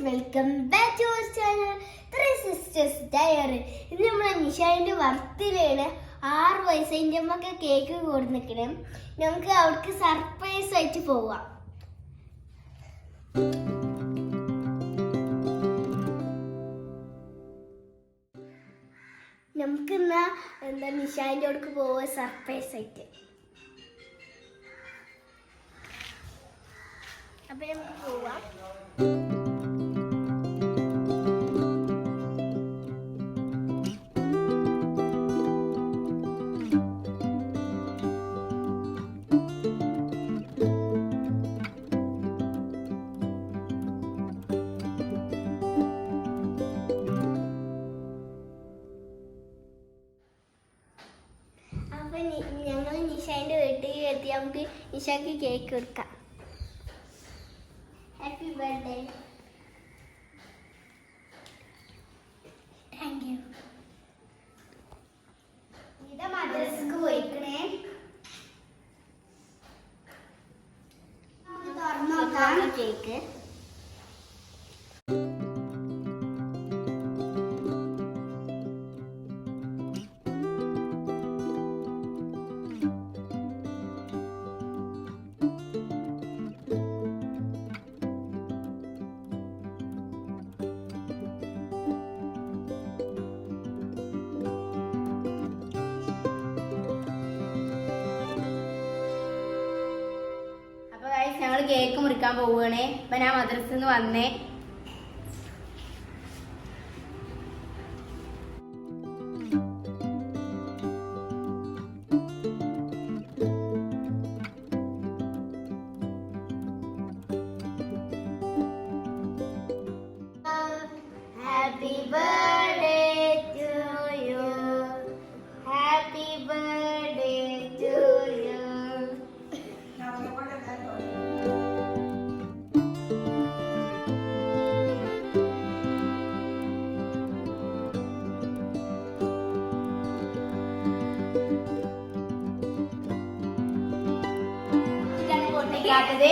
Welcome back to our channel three sisters diary. ഇന്ന് നമ്മളെ നിഷാന്റെ ബർത്ത്ഡേയാണ്. 6 വയസ്സ്. അതിൻ്റെ അമ്മക്ക് കേക്ക് കൊടുന്നിക്കണേ. നമുക്ക് അവർക്ക് സർപ്രൈസ് ആയിട്ട് പോവാം. നമുക്ക് എന്താ നിഷാന്റെ അടുക്ക് പോവാ സർപ്രൈസ് ആയിട്ട്. അപ്പൊ നമുക്ക് പോവാം. അപ്പൊ ഞങ്ങൾ നിഷാന്റെ വീട്ടിൽ എത്തി. നമുക്ക് നിഷാക്ക് കേക്ക് കൊടുക്കാം. Happy birthday. Thank you. ഇതാ മദ്രസക്ക് പോയിക്കണേ. തുറന്നു നോക്കാം കേക്ക്. ഞങ്ങൾ കേക്ക് മുറിക്കാൻ പോവുകയാണേ. അപ്പൊ ഞാൻ മദ്രസയിൽ നിന്ന് വന്നേ. Happy birthday to you. Happy birthday to you. പൊട്ടിക്കാത്തത്